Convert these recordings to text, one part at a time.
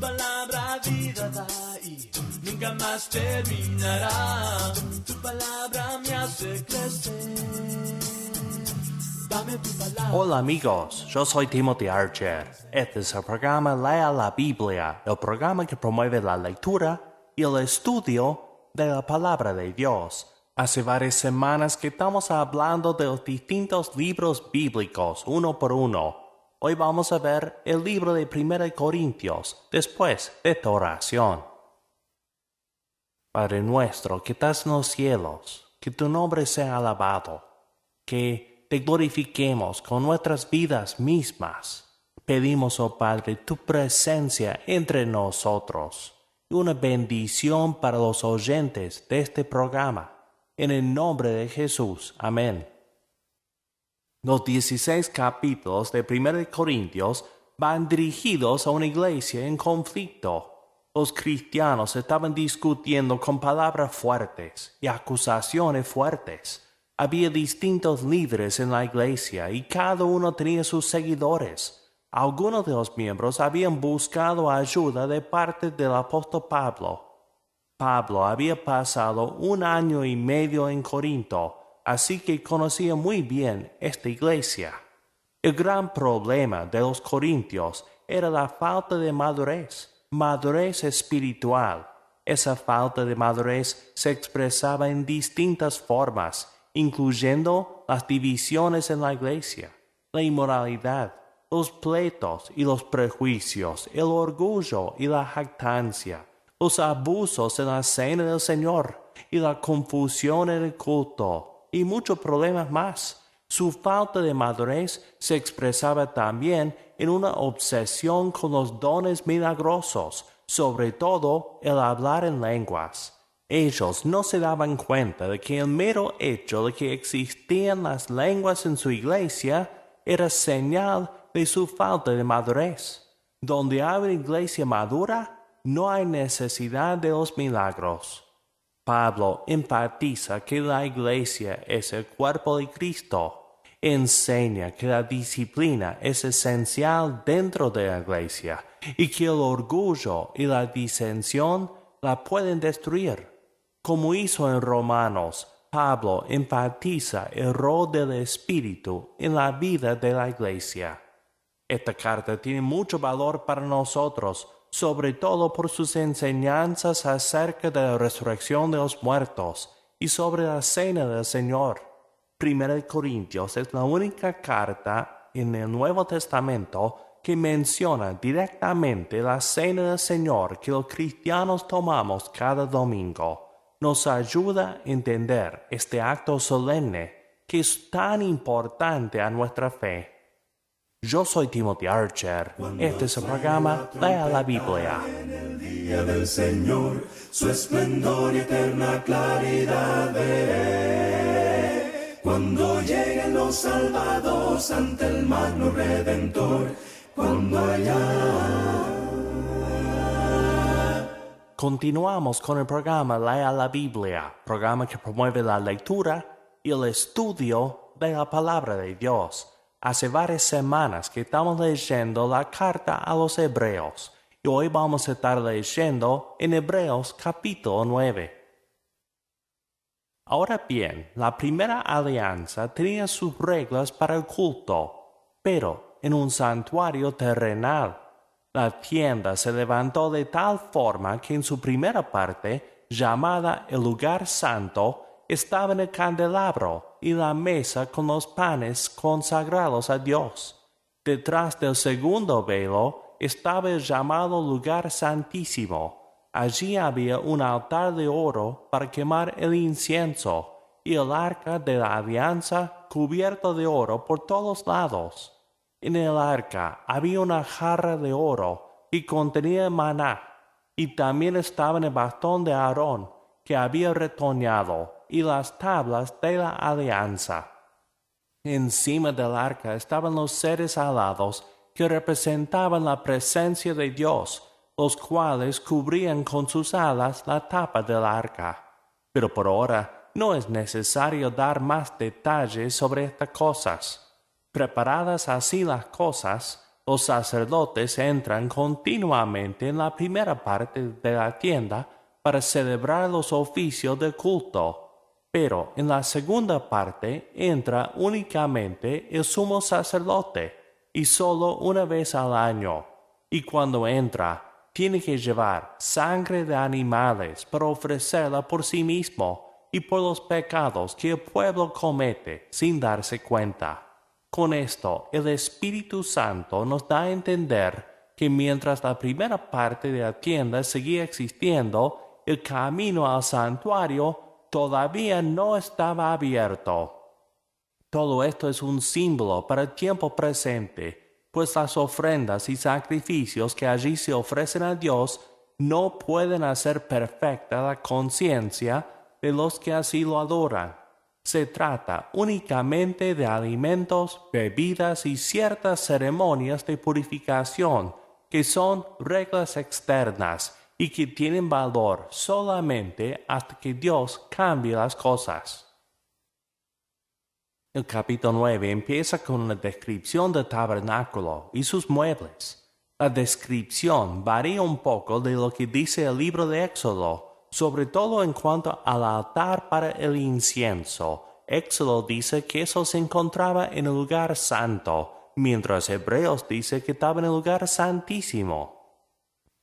palabra vida da y nunca más terminará. Tu palabra me hace crecer. Dame tu palabra. Hola amigos, yo soy Timothy Archer. Este es el programa Lea la Biblia, el programa que promueve la lectura y el estudio de la palabra de Dios. Hace varias semanas que estamos hablando de los distintos libros bíblicos, uno por uno. Hoy vamos a ver el libro de 1 Corintios, después de esta oración. Padre nuestro que estás en los cielos, que tu nombre sea alabado, que te glorifiquemos con nuestras vidas mismas. Pedimos, oh Padre, tu presencia entre nosotros y una bendición para los oyentes de este programa. En el nombre de Jesús. Amén. Los 16 capítulos de 1 Corintios van dirigidos a una iglesia en conflicto. Los cristianos estaban discutiendo con palabras fuertes y acusaciones fuertes. Había distintos líderes en la iglesia y cada uno tenía sus seguidores. Algunos de los miembros habían buscado ayuda de parte del apóstol Pablo. Pablo había pasado 1 año y medio en Corinto, así que conocía muy bien esta iglesia. El gran problema de los corintios era la falta de madurez espiritual. Esa falta de madurez se expresaba en distintas formas, incluyendo las divisiones en la iglesia, la inmoralidad, los pleitos y los prejuicios, el orgullo y la jactancia, los abusos en la cena del Señor y la confusión en el culto, y muchos problemas más. Su falta de madurez se expresaba también en una obsesión con los dones milagrosos, sobre todo el hablar en lenguas. Ellos no se daban cuenta de que el mero hecho de que existían las lenguas en su iglesia era señal de su falta de madurez. Donde hay una iglesia madura, no hay necesidad de los milagros. Pablo enfatiza que la iglesia es el cuerpo de Cristo. Enseña que la disciplina es esencial dentro de la iglesia y que el orgullo y la disensión la pueden destruir. Como hizo en Romanos, Pablo enfatiza el rol del Espíritu en la vida de la iglesia. Esta carta tiene mucho valor para nosotros, sobre todo por sus enseñanzas acerca de la resurrección de los muertos y sobre la cena del Señor. 1 Corintios es la única carta en el Nuevo Testamento que menciona directamente la cena del Señor que los cristianos tomamos cada domingo. Nos ayuda a entender este acto solemne que es tan importante a nuestra fe. Yo soy Timothy Archer. Este es el programa Lea la Biblia. En el día del Señor, su esplendor y eterna claridad veré. Cuando lleguen los salvados ante el magno Redentor, cuando allá. Continuamos con el programa Lea la Biblia, programa que promueve la lectura y el estudio de la palabra de Dios. Hace varias semanas que estamos leyendo la carta a los Hebreos y hoy vamos a estar leyendo en Hebreos capítulo 9. Ahora bien, la primera alianza tenía sus reglas para el culto, pero en un santuario terrenal. La tienda se levantó de tal forma que en su primera parte, llamada el lugar santo, estaba en el candelabro y la mesa con los panes consagrados a Dios. Detrás del segundo velo estaba el llamado lugar santísimo. Allí había un altar de oro para quemar el incienso y el arca de la alianza cubierto de oro por todos lados. En el arca había una jarra de oro y contenía maná, y también estaba el bastón de Aarón que había retoñado y las tablas de la alianza. Encima del arca estaban los seres alados que representaban la presencia de Dios, los cuales cubrían con sus alas la tapa del arca. Pero por ahora no es necesario dar más detalles sobre estas cosas. Preparadas así las cosas, los sacerdotes entran continuamente en la primera parte de la tienda para celebrar los oficios de culto, pero en la segunda parte entra únicamente el sumo sacerdote, y solo una vez al año, y cuando entra, tiene que llevar sangre de animales para ofrecerla por sí mismo y por los pecados que el pueblo comete sin darse cuenta. Con esto, el Espíritu Santo nos da a entender que mientras la primera parte de la tienda seguía existiendo, el camino al santuario todavía no estaba abierto. Todo esto es un símbolo para el tiempo presente, pues las ofrendas y sacrificios que allí se ofrecen a Dios no pueden hacer perfecta la conciencia de los que así lo adoran. Se trata únicamente de alimentos, bebidas y ciertas ceremonias de purificación que son reglas externas y que tienen valor solamente hasta que Dios cambie las cosas. El capítulo 9 empieza con una descripción del tabernáculo y sus muebles. La descripción varía un poco de lo que dice el libro de Éxodo, sobre todo en cuanto al altar para el incienso. Éxodo dice que eso se encontraba en el lugar santo, mientras Hebreos dice que estaba en el lugar santísimo.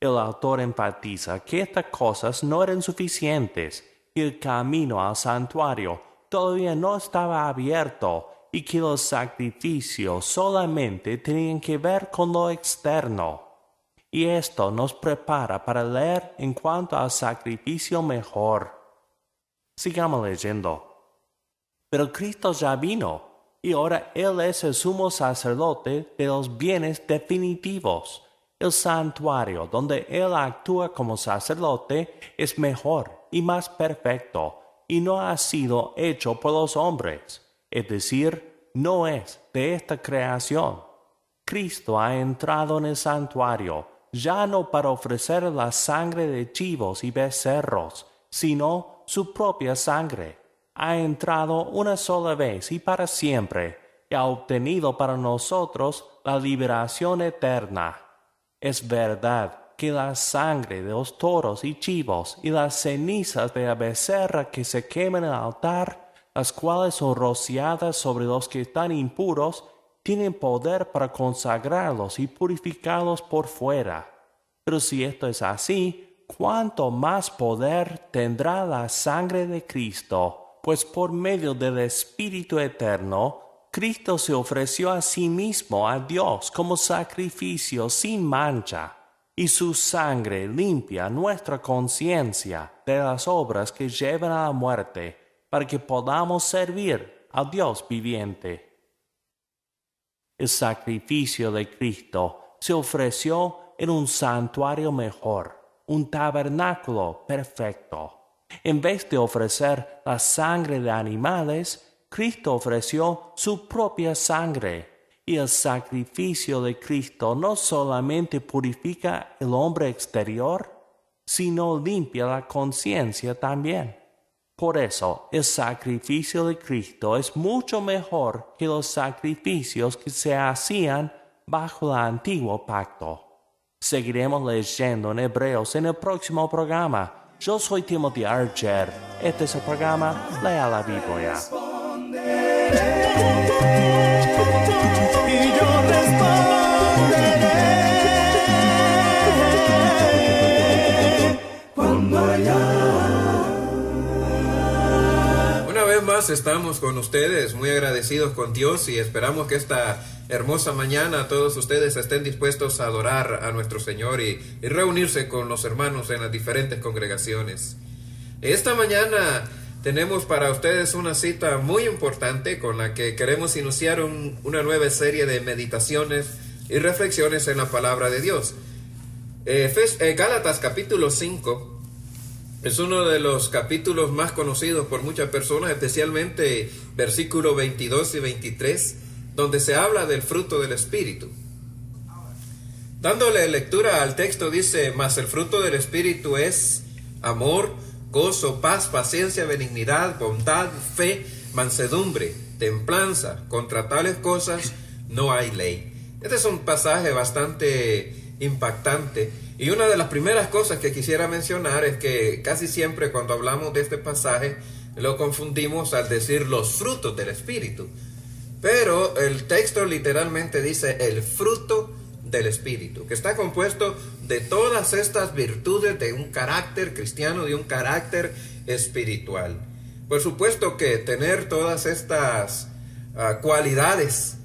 El autor enfatiza que estas cosas no eran suficientes y el camino al santuario todavía no estaba abierto y que los sacrificios solamente tenían que ver con lo externo. Y esto nos prepara para leer en cuanto al sacrificio mejor. Sigamos leyendo. Pero Cristo ya vino, y ahora Él es el sumo sacerdote de los bienes definitivos. El santuario donde Él actúa como sacerdote es mejor y más perfecto, y no ha sido hecho por los hombres, es decir, no es de esta creación. Cristo ha entrado en el santuario, ya no para ofrecer la sangre de chivos y becerros, sino su propia sangre. Ha entrado una sola vez y para siempre, y ha obtenido para nosotros la liberación eterna. Es verdad que la sangre de los toros y chivos y las cenizas de la becerra que se queman en el altar, las cuales son rociadas sobre los que están impuros, tienen poder para consagrarlos y purificarlos por fuera. Pero si esto es así, ¿cuánto más poder tendrá la sangre de Cristo? Pues por medio del Espíritu Eterno, Cristo se ofreció a sí mismo a Dios como sacrificio sin mancha, y su sangre limpia nuestra conciencia de las obras que llevan a la muerte, para que podamos servir al Dios viviente. El sacrificio de Cristo se ofreció en un santuario mejor, un tabernáculo perfecto. En vez de ofrecer la sangre de animales, Cristo ofreció su propia sangre. Y el sacrificio de Cristo no solamente purifica el hombre exterior, sino limpia la conciencia también. Por eso, el sacrificio de Cristo es mucho mejor que los sacrificios que se hacían bajo el antiguo pacto. Seguiremos leyendo en Hebreos en el próximo programa. Yo soy Timothy Archer. Este es el programa Lea la Biblia. Y yo responderé cuando Una vez más estamos con ustedes, muy agradecidos con Dios, y esperamos que esta hermosa mañana todos ustedes estén dispuestos a adorar a nuestro Señor y reunirse con los hermanos en las diferentes congregaciones. Esta mañana tenemos para ustedes una cita muy importante con la que queremos iniciar una nueva serie de meditaciones y reflexiones en la palabra de Dios. Gálatas capítulo 5 es uno de los capítulos más conocidos por muchas personas, especialmente versículos 22 y 23, donde se habla del fruto del Espíritu. Dándole lectura al texto dice: mas el fruto del Espíritu es amor, gozo, paz, paciencia, benignidad, bondad, fe, mansedumbre, templanza. Contra tales cosas no hay ley. Este es un pasaje bastante impactante, y una de las primeras cosas que quisiera mencionar es que casi siempre cuando hablamos de este pasaje lo confundimos al decir los frutos del Espíritu, pero el texto literalmente dice el fruto del Espíritu, que está compuesto de todas estas virtudes de un carácter cristiano, de un carácter espiritual. Por supuesto que tener todas estas cualidades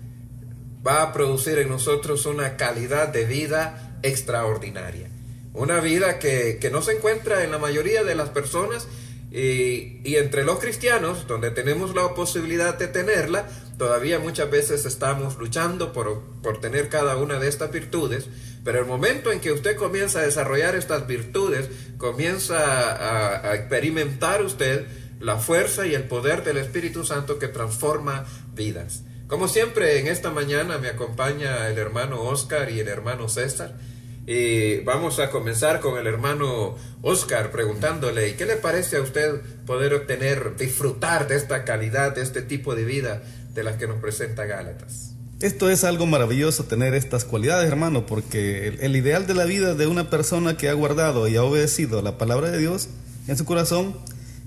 va a producir en nosotros una calidad de vida extraordinaria, una vida que no se encuentra en la mayoría de las personas, y entre los cristianos, donde tenemos la posibilidad de tenerla, todavía muchas veces estamos luchando por tener cada una de estas virtudes. Pero el momento en que usted comienza a desarrollar estas virtudes, comienza a experimentar usted la fuerza y el poder del Espíritu Santo que transforma vidas. Como siempre, en esta mañana me acompaña el hermano Oscar y el hermano César, y vamos a comenzar con el hermano Oscar preguntándole: ¿qué le parece a usted poder obtener, disfrutar de esta calidad, de este tipo de vida de las que nos presenta Gálatas? Esto es algo maravilloso, tener estas cualidades, hermano, porque el ideal de la vida de una persona que ha guardado y ha obedecido la palabra de Dios en su corazón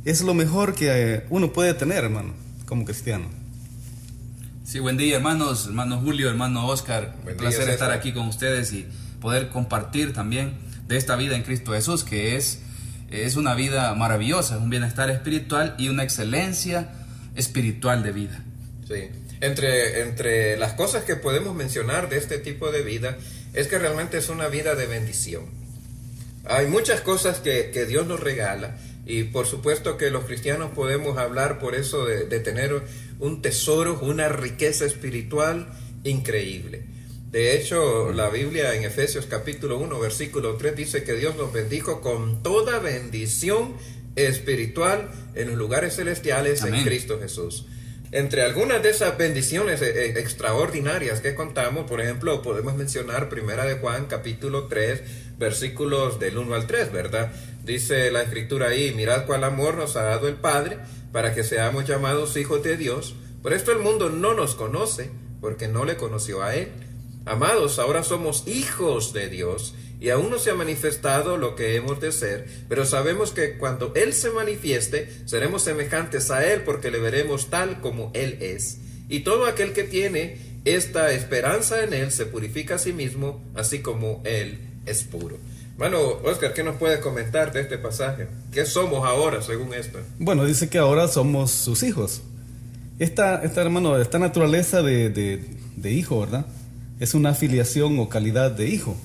es lo mejor que uno puede tener, hermano, como cristiano. Sí, buen día, hermanos, hermano Julio, hermano Oscar. Un placer estar aquí con ustedes y poder compartir también de esta vida en Cristo Jesús, que es una vida maravillosa, un bienestar espiritual y una excelencia espiritual de vida. Sí. Entre las cosas que podemos mencionar de este tipo de vida es que realmente es una vida de bendición. Hay muchas cosas que Dios nos regala, y por supuesto que los cristianos podemos hablar por eso de tener un tesoro, una riqueza espiritual increíble. De hecho, la Biblia en Efesios capítulo 1, versículo 3 dice que Dios nos bendijo con toda bendición espiritual en los lugares celestiales. Amén. En Cristo Jesús. Entre algunas de esas bendiciones extraordinarias que contamos, por ejemplo, podemos mencionar Primera de Juan capítulo 3, versículos del 1 al 3, ¿verdad? Dice la Escritura ahí: mirad cuál amor nos ha dado el Padre para que seamos llamados hijos de Dios. Por esto el mundo no nos conoce, porque no le conoció a Él. Amados, ahora somos hijos de Dios, y aún no se ha manifestado lo que hemos de ser, pero sabemos que cuando Él se manifieste, seremos semejantes a Él, porque le veremos tal como Él es. Y todo aquel que tiene esta esperanza en Él se purifica a sí mismo, así como Él es puro. Hermano Oscar, ¿qué nos puede comentar de este pasaje? ¿Qué somos ahora según esto? Bueno, dice que ahora somos sus hijos. Esta naturaleza de hijo, ¿verdad? Es una filiación o calidad de hijo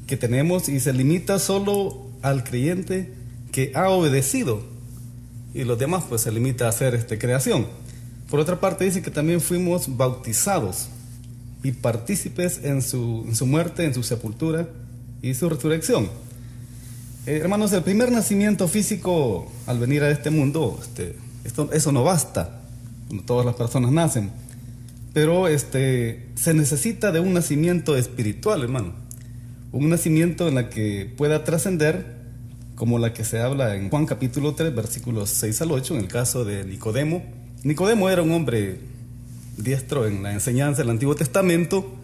que tenemos, y se limita solo al creyente que ha obedecido, y los demás pues se limita a hacer creación. Por otra parte dice que también fuimos bautizados y partícipes en su muerte, en su sepultura y su resurrección. Hermanos, el primer nacimiento físico al venir a este mundo, eso no basta. Todas las personas nacen, pero se necesita de un nacimiento espiritual, hermano, un nacimiento en la que pueda trascender, como la que se habla en Juan capítulo 3, versículos 6 al 8, en el caso de Nicodemo. Nicodemo era un hombre diestro en la enseñanza del Antiguo Testamento.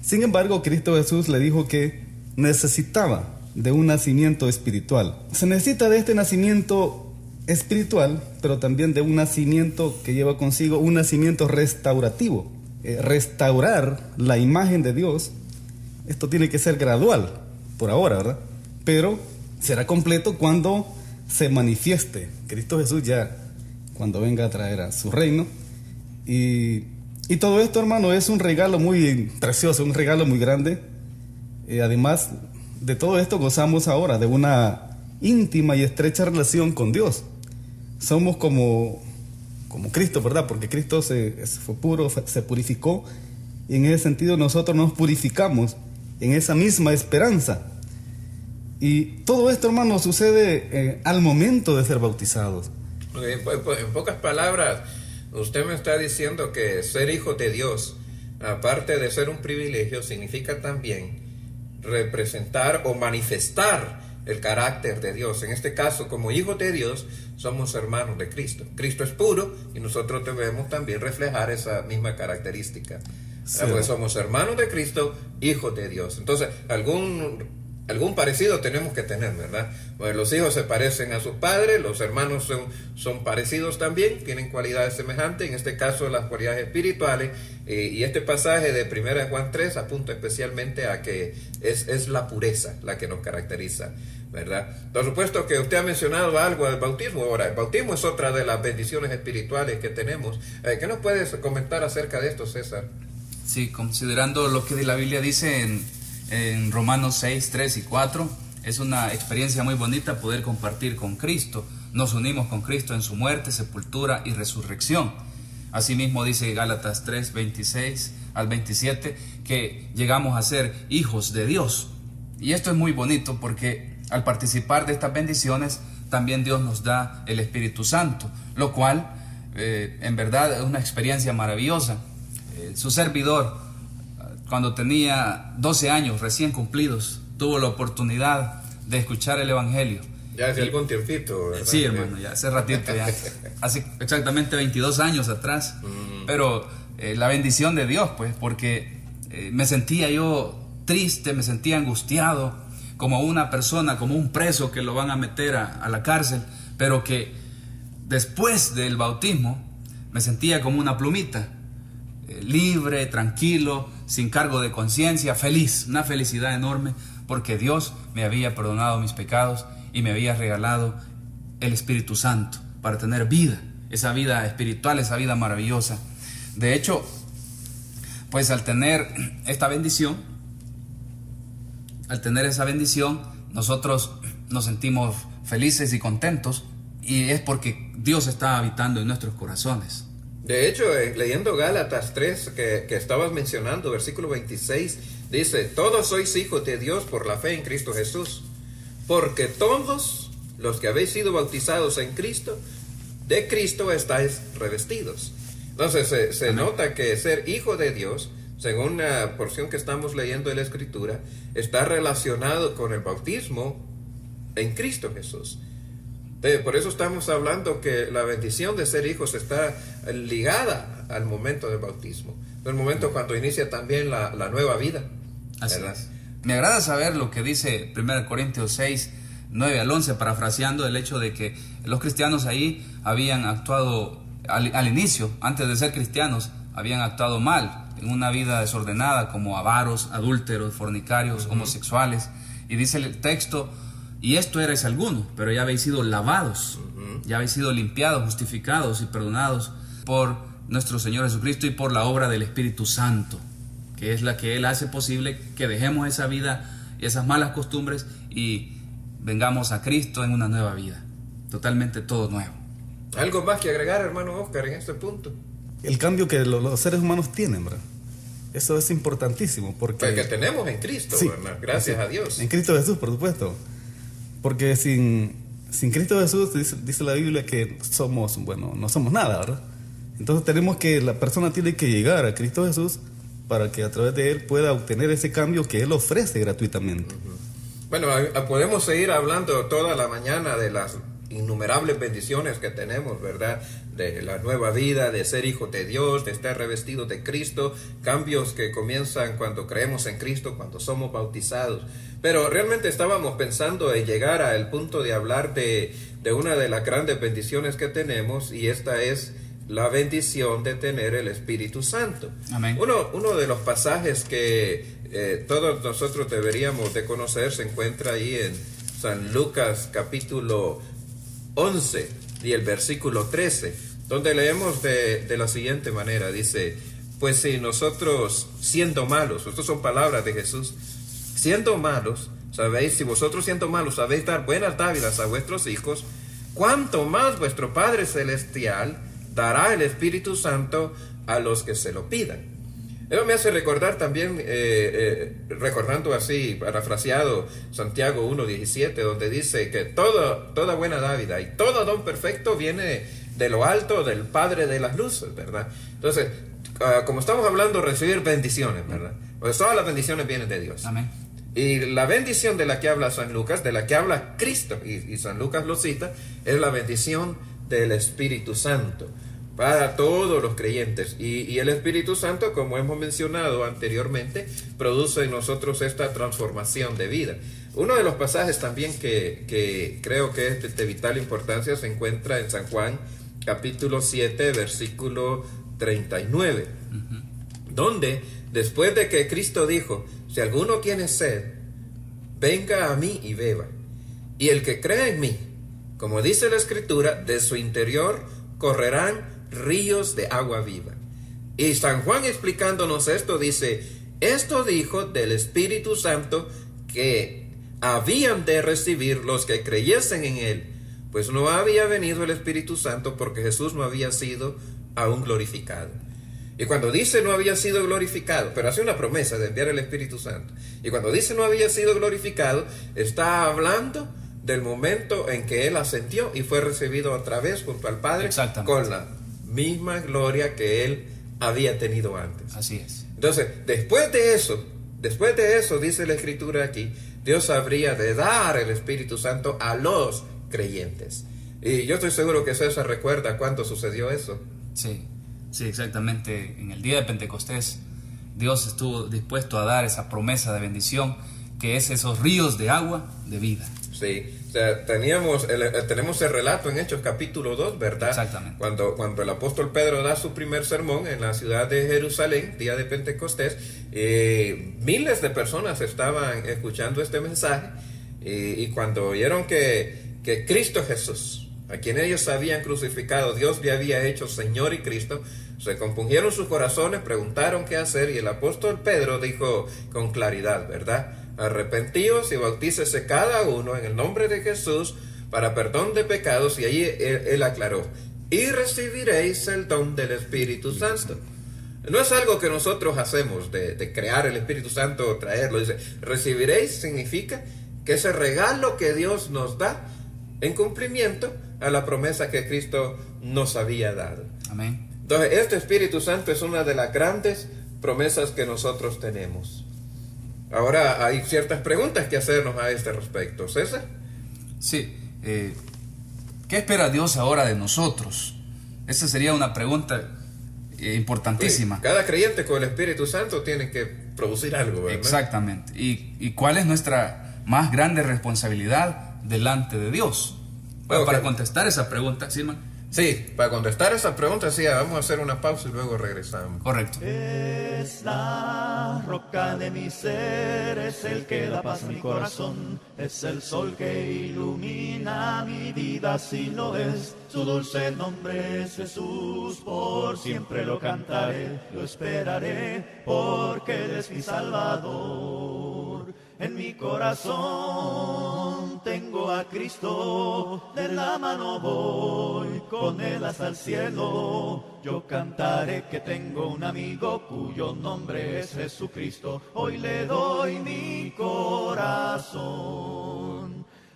Sin embargo, Cristo Jesús le dijo que necesitaba de un nacimiento espiritual. Se necesita de este nacimiento espiritual, pero también de un nacimiento que lleva consigo un nacimiento restaurativo. Restaurar la imagen de Dios, esto tiene que ser gradual por ahora, ¿verdad? Pero será completo cuando se manifieste Cristo Jesús, ya cuando venga a traer a su reino. Y todo esto, hermano, es un regalo muy precioso, un regalo muy grande. Además de todo esto, gozamos ahora de una íntima y estrecha relación con Dios. Somos como Cristo, ¿verdad? Porque Cristo fue puro, se purificó, y en ese sentido nosotros nos purificamos en esa misma esperanza. Y todo esto, hermano, sucede al momento de ser bautizados. En pocas palabras, usted me está diciendo que ser hijo de Dios, aparte de ser un privilegio, significa también representar o manifestar el carácter de Dios. En este caso, como hijos de Dios, somos hermanos de Cristo. Cristo es puro y nosotros debemos también reflejar esa misma característica. Sí. Pues somos hermanos de Cristo, hijos de Dios. Entonces, algún parecido tenemos que tener, ¿verdad? Pues los hijos se parecen a sus padres, los hermanos son parecidos también, tienen cualidades semejantes, en este caso las cualidades espirituales, y este pasaje de 1 Juan 3 apunta especialmente a que es la pureza la que nos caracteriza, ¿verdad? Por supuesto que usted ha mencionado algo del bautismo. Ahora, el bautismo es otra de las bendiciones espirituales que tenemos. ¿Qué nos puedes comentar acerca de esto, César? Sí, considerando lo que la Biblia dice en Romanos 6, 3 y 4, es una experiencia muy bonita poder compartir con Cristo. Nos unimos con Cristo en su muerte, sepultura y resurrección. Asimismo dice Gálatas 3, 26 al 27, que llegamos a ser hijos de Dios. Y esto es muy bonito porque al participar de estas bendiciones, también Dios nos da el Espíritu Santo, lo cual en verdad es una experiencia maravillosa. Su servidor, cuando tenía 12 años recién cumplidos, tuvo la oportunidad de escuchar el Evangelio. Ya hace algún tiempito, ¿verdad? Sí, hermano, ya hace ratito, ya hace exactamente 22 años atrás. Pero la bendición de Dios, pues, porque me sentía yo triste, me sentía angustiado, como una persona, como un preso que lo van a meter a la cárcel, pero que después del bautismo me sentía como una plumita, libre, tranquilo, sin cargo de conciencia, feliz, una felicidad enorme, porque Dios me había perdonado mis pecados y me había regalado el Espíritu Santo para tener vida, esa vida espiritual, esa vida maravillosa. De hecho, pues al tener esta bendición, nosotros nos sentimos felices y contentos, y es porque Dios está habitando en nuestros corazones. De hecho, leyendo Gálatas 3, que estabas mencionando, versículo 26, dice: todos sois hijos de Dios por la fe en Cristo Jesús, porque todos los que habéis sido bautizados en Cristo, de Cristo estáis revestidos. Entonces se nota que ser hijo de Dios, según la porción que estamos leyendo de la Escritura, está relacionado con el bautismo en Cristo Jesús. Por eso estamos hablando que la bendición de ser hijos está ligada al momento del bautismo, el momento cuando inicia también la nueva vida. Así es. Me agrada saber lo que dice 1 Corintios 6, 9 al 11, parafraseando el hecho de que los cristianos ahí habían actuado al inicio, antes de ser cristianos, habían actuado mal, en una vida desordenada, como avaros, adúlteros, fornicarios, homosexuales. Y dice el texto: y esto erais alguno, pero ya habéis sido lavados, ya habéis sido limpiados, justificados y perdonados por nuestro Señor Jesucristo y por la obra del Espíritu Santo, que es la que Él hace posible que dejemos esa vida y esas malas costumbres y vengamos a Cristo en una nueva vida, totalmente todo nuevo. ¿Algo más que agregar, hermano Oscar, en este punto? El cambio que los seres humanos tienen, ¿verdad? Eso es importantísimo porque... que tenemos en Cristo, sí, ¿verdad? Gracias a Dios. En Cristo Jesús, por supuesto. Porque sin Cristo Jesús dice la Biblia que no somos nada, ¿verdad? Entonces la persona tiene que llegar a Cristo Jesús para que a través de Él pueda obtener ese cambio que Él ofrece gratuitamente. Bueno, podemos seguir hablando toda la mañana de las innumerables bendiciones que tenemos, ¿verdad? De la nueva vida, de ser hijos de Dios, de estar revestidos de Cristo, cambios que comienzan cuando creemos en Cristo, cuando somos bautizados. Pero realmente estábamos pensando en llegar al punto de hablar de una de las grandes bendiciones que tenemos, y esta es la bendición de tener el Espíritu Santo. Amén. Uno de los pasajes que todos nosotros deberíamos de conocer se encuentra ahí en San Lucas capítulo 11 y el versículo 13, donde leemos de la siguiente manera. Dice: pues si nosotros, siendo malos, estas son palabras de Jesús, siendo malos, si vosotros siendo malos sabéis dar buenas dádivas a vuestros hijos, cuánto más vuestro Padre Celestial dará el Espíritu Santo a los que se lo pidan. Eso me hace recordar también, recordando así, parafraseado, Santiago 1:17, donde dice que toda buena dádiva y todo don perfecto viene de lo alto, del Padre de las luces, ¿verdad? Entonces, como estamos hablando, recibir bendiciones, ¿verdad? Pues todas las bendiciones vienen de Dios. Amén. Y la bendición de la que habla San Lucas, de la que habla Cristo, y San Lucas lo cita, es la bendición del Espíritu Santo. para todos los creyentes. Y el Espíritu Santo, como hemos mencionado anteriormente, produce en nosotros esta transformación de vida. Uno de los pasajes también que creo que es de vital importancia se encuentra en San Juan, capítulo 7, versículo 39, donde después de que Cristo dijo: si alguno tiene sed, venga a mí y beba. Y el que cree en mí, como dice la Escritura, de su interior correrán ríos de agua viva. Y San Juan, explicándonos esto, dice: esto dijo del Espíritu Santo que habían de recibir los que creyesen en él, pues no había venido el Espíritu Santo porque Jesús no había sido aún glorificado. Y cuando dice no había sido glorificado, pero hace una promesa de enviar el Espíritu Santo, y cuando dice no había sido glorificado, está hablando del momento en que él ascendió y fue recibido otra vez junto al Padre con la misma gloria que él había tenido antes. Así es. Entonces, después de eso, dice la Escritura aquí, Dios habría de dar el Espíritu Santo a los creyentes. Y yo estoy seguro que César recuerda cuándo sucedió eso. Sí, exactamente. En el día de Pentecostés, Dios estuvo dispuesto a dar esa promesa de bendición, que es esos ríos de agua de vida. Sí, o sea, tenemos el relato en Hechos capítulo 2, ¿verdad? Exactamente. Cuando el apóstol Pedro da su primer sermón en la ciudad de Jerusalén, día de Pentecostés, miles de personas estaban escuchando este mensaje, y cuando oyeron que Cristo Jesús, a quien ellos habían crucificado, Dios le había hecho Señor y Cristo, se compungieron sus corazones, preguntaron qué hacer, y el apóstol Pedro dijo con claridad, ¿verdad? Arrepentíos y bautícese cada uno en el nombre de Jesús para perdón de pecados. Y allí él aclaró: y recibiréis el don del Espíritu Santo. No es algo que nosotros hacemos de crear el Espíritu Santo o traerlo. Dice, recibiréis significa que ese regalo que Dios nos da en cumplimiento a la promesa que Cristo nos había dado. Amén. Entonces, este Espíritu Santo es una de las grandes promesas que nosotros tenemos. Ahora hay ciertas preguntas que hacernos a este respecto. ¿César? Sí. ¿Qué espera Dios ahora de nosotros? Esa sería una pregunta importantísima. Sí, cada creyente con el Espíritu Santo tiene que producir algo, ¿verdad? Exactamente. ¿Y cuál es nuestra más grande responsabilidad delante de Dios? Bueno, para contestar esa pregunta, ¿sí, hermano? Sí, para contestar esa pregunta, sí, vamos a hacer una pausa y luego regresamos. Correcto. Es la roca de mi ser, es el que da paz a mi corazón, es el sol que ilumina mi vida, si lo es. Su dulce nombre es Jesús, por siempre lo cantaré, lo esperaré, porque Él es mi Salvador. En mi corazón tengo a Cristo, de la mano voy con Él hasta el cielo. Yo cantaré que tengo un amigo cuyo nombre es Jesucristo. Hoy le doy mi corazón.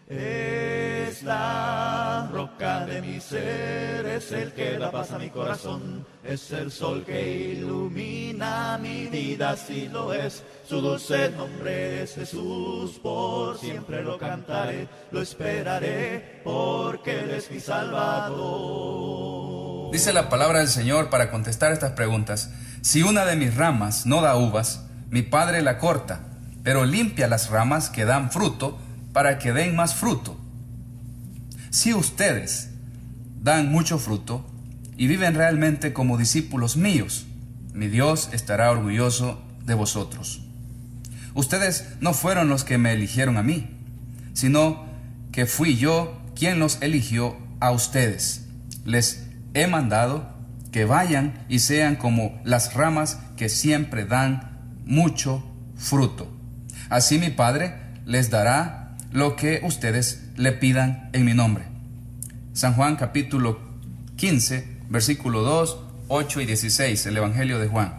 Es la roca de mi ser, es el que da paz a mi corazón, es el sol que ilumina mi vida, si lo es. Su dulce nombre es Jesús, por siempre lo cantaré, lo esperaré, porque Él es mi Salvador. Dice la palabra del Señor para contestar estas preguntas: si una de mis ramas no da uvas, mi Padre la corta, pero limpia las ramas que dan fruto, para que den más fruto. Si ustedes dan mucho fruto y viven realmente como discípulos míos, mi Dios estará orgulloso de vosotros. Ustedes no fueron los que me eligieron a mí, sino que fui yo quien los eligió a ustedes. Les he mandado que vayan y sean como las ramas que siempre dan mucho fruto. Así mi Padre les dará lo que ustedes le pidan en mi nombre. San Juan capítulo 15, versículo 2, 8 y 16, el Evangelio de Juan.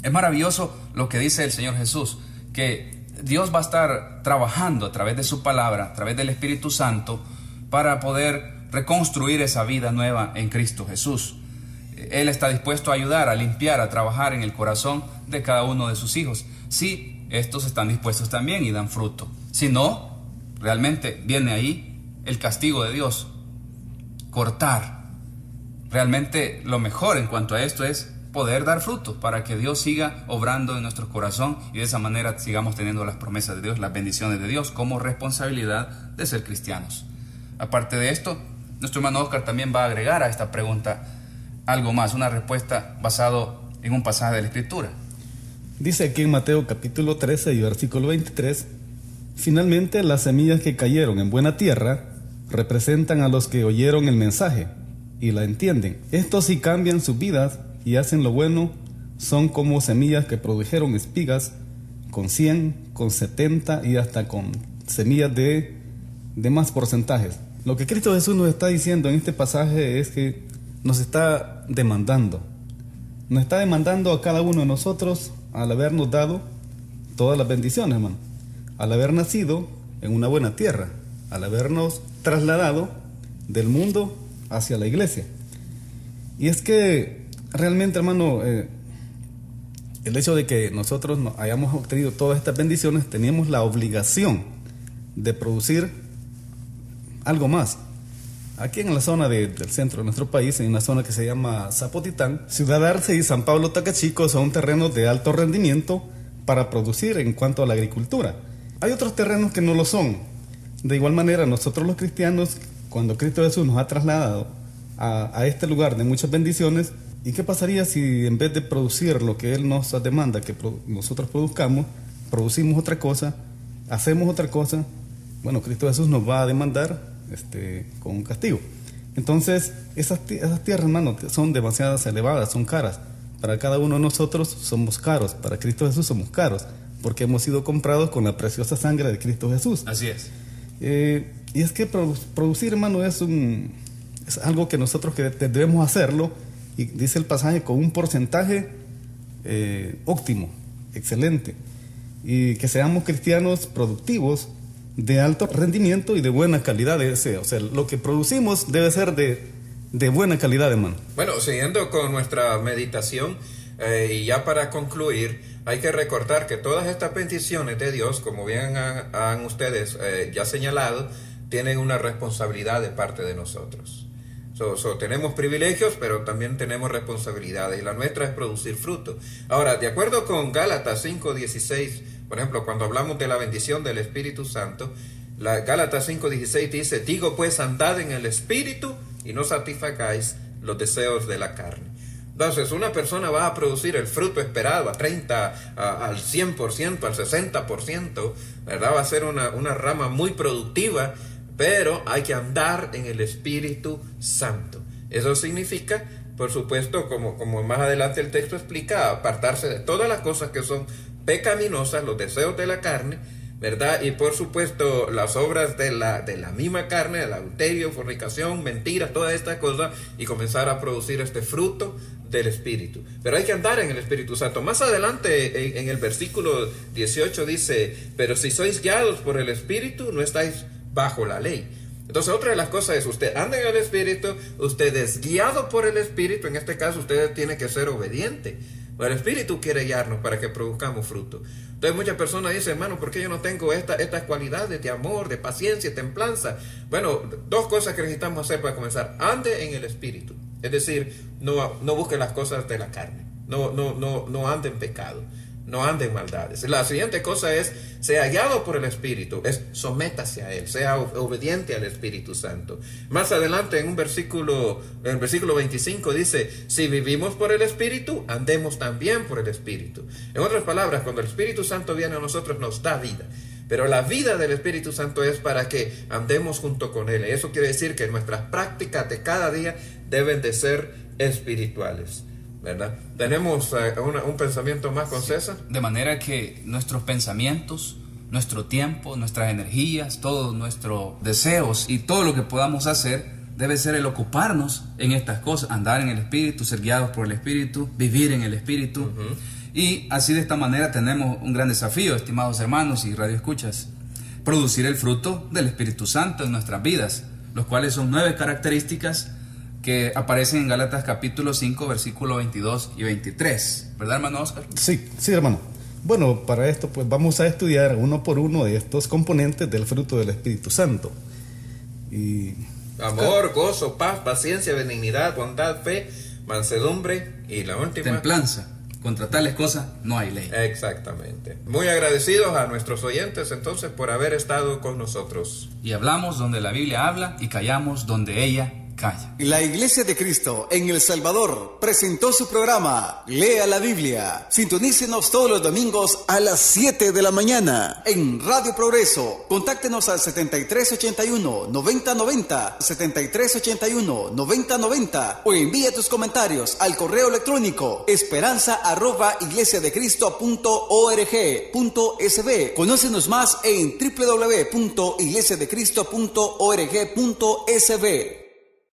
Es maravilloso lo que dice el Señor Jesús, que Dios va a estar trabajando a través de su palabra, a través del Espíritu Santo, para poder reconstruir esa vida nueva en Cristo Jesús. Él está dispuesto a ayudar, a limpiar, a trabajar en el corazón de cada uno de sus hijos, si estos están dispuestos también y dan fruto. Si no, realmente viene ahí el castigo de Dios. Cortar realmente lo mejor en cuanto a esto es poder dar fruto para que Dios siga obrando en nuestro corazón y de esa manera sigamos teniendo las promesas de Dios, las bendiciones de Dios como responsabilidad de ser cristianos. Aparte de esto, nuestro hermano Oscar también va a agregar a esta pregunta algo más, una respuesta basado en un pasaje de la Escritura. Dice aquí en Mateo capítulo 13 y versículo 23: finalmente las semillas que cayeron en buena tierra representan a los que oyeron el mensaje y la entienden. Estos sí cambian sus vidas y hacen lo bueno, son como semillas que produjeron espigas con 100, con 70 y hasta con semillas de más porcentajes. Lo que Cristo Jesús nos está diciendo en este pasaje es que nos está demandando a cada uno de nosotros al habernos dado todas las bendiciones, hermano, al haber nacido en una buena tierra, al habernos trasladado del mundo hacia la iglesia. Y es que realmente, hermano, el hecho de que nosotros hayamos obtenido todas estas bendiciones, teníamos la obligación de producir algo más. Aquí en la zona del centro de nuestro país, en una zona que se llama Zapotitán, Ciudad Arce y San Pablo Tacachico son terrenos de alto rendimiento para producir en cuanto a la agricultura. Hay otros terrenos que no lo son. De igual manera, nosotros los cristianos, cuando Cristo Jesús nos ha trasladado a este lugar de muchas bendiciones, ¿y qué pasaría si en vez de producir lo que Él nos demanda que nosotros produzcamos, producimos otra cosa, hacemos otra cosa? Bueno, Cristo Jesús nos va a demandar con un castigo. Entonces, esas tierras, hermano, son demasiado elevadas, son caras. Para cada uno de nosotros somos caros, para Cristo Jesús somos caros, porque hemos sido comprados con la preciosa sangre de Cristo Jesús. Así es. Y es que producir, hermano, es algo que nosotros que debemos hacerlo, y dice el pasaje, con un porcentaje óptimo, excelente, y que seamos cristianos productivos, de alto rendimiento y de buena calidad. O sea, lo que producimos debe ser de buena calidad, hermano. Bueno, siguiendo con nuestra meditación, y ya para concluir, hay que recordar que todas estas bendiciones de Dios, como bien han ustedes ya señalado, tienen una responsabilidad de parte de nosotros. Tenemos privilegios, pero también tenemos responsabilidades, y la nuestra es producir fruto. Ahora, de acuerdo con Gálatas 5:16, por ejemplo, cuando hablamos de la bendición del Espíritu Santo, Gálatas 5:16 dice: digo pues, andad en el Espíritu y no satisfagáis los deseos de la carne. Entonces, una persona va a producir el fruto esperado, al 100%, al 60%, ¿verdad? Va a ser una rama muy productiva, pero hay que andar en el Espíritu Santo. Eso significa, por supuesto, como más adelante el texto explica, apartarse de todas las cosas que son pecaminosas, los deseos de la carne, ¿verdad? Y por supuesto las obras de la misma carne, el adulterio, fornicación, mentiras, todas estas cosas, y comenzar a producir este fruto del Espíritu. Pero hay que andar en el Espíritu Santo. Más adelante en el versículo 18 dice: pero si sois guiados por el Espíritu, no estáis bajo la ley. Entonces, otra de las cosas es: usted anda en el Espíritu, usted es guiado por el Espíritu. En este caso, usted tiene que ser obediente. El Espíritu quiere guiarnos para que produzcamos fruto. Entonces, muchas personas dicen: hermano, ¿por qué yo no tengo estas cualidades de amor, de paciencia, templanza? Bueno, dos cosas que necesitamos hacer para comenzar: ande en el Espíritu, es decir, no busque las cosas de la carne, no ande en pecado, no ande en maldades. La siguiente cosa es: sea guiado por el Espíritu, sométase a Él, sea obediente al Espíritu Santo. Más adelante en el versículo 25 dice: si vivimos por el Espíritu, andemos también por el Espíritu. En otras palabras, cuando el Espíritu Santo viene a nosotros, nos da vida. Pero la vida del Espíritu Santo es para que andemos junto con Él. Eso quiere decir que nuestras prácticas de cada día deben de ser espirituales, ¿verdad? ¿Tenemos un pensamiento más con César? De manera que nuestros pensamientos, nuestro tiempo, nuestras energías, todos nuestros deseos y todo lo que podamos hacer debe ser el ocuparnos en estas cosas: andar en el Espíritu, ser guiados por el Espíritu, vivir en el Espíritu. Y así, de esta manera, tenemos un gran desafío, estimados hermanos y radioescuchas: producir el fruto del Espíritu Santo en nuestras vidas, los cuales son 9 características que aparecen en Gálatas capítulo 5, versículos 22 y 23. ¿Verdad, hermano Oscar? Sí, hermano. Bueno, para esto pues vamos a estudiar uno por uno de estos componentes del fruto del Espíritu Santo. Y Amor, gozo, paz, paciencia, benignidad, bondad, fe, mansedumbre y la última, templanza. Contra tales cosas no hay ley. Exactamente. Muy agradecidos a nuestros oyentes entonces por haber estado con nosotros. Y hablamos donde la Biblia habla y callamos donde ella calla. La Iglesia de Cristo en El Salvador presentó su programa Lea la Biblia. Sintonícenos todos los domingos a las 7 de la mañana en Radio Progreso. Contáctenos al 7381-9090, 7381-9090 o envía tus comentarios al correo electrónico esperanza@iglesiadecristo.org.sb. Conócenos más en www.iglesiadecristo.org.sb.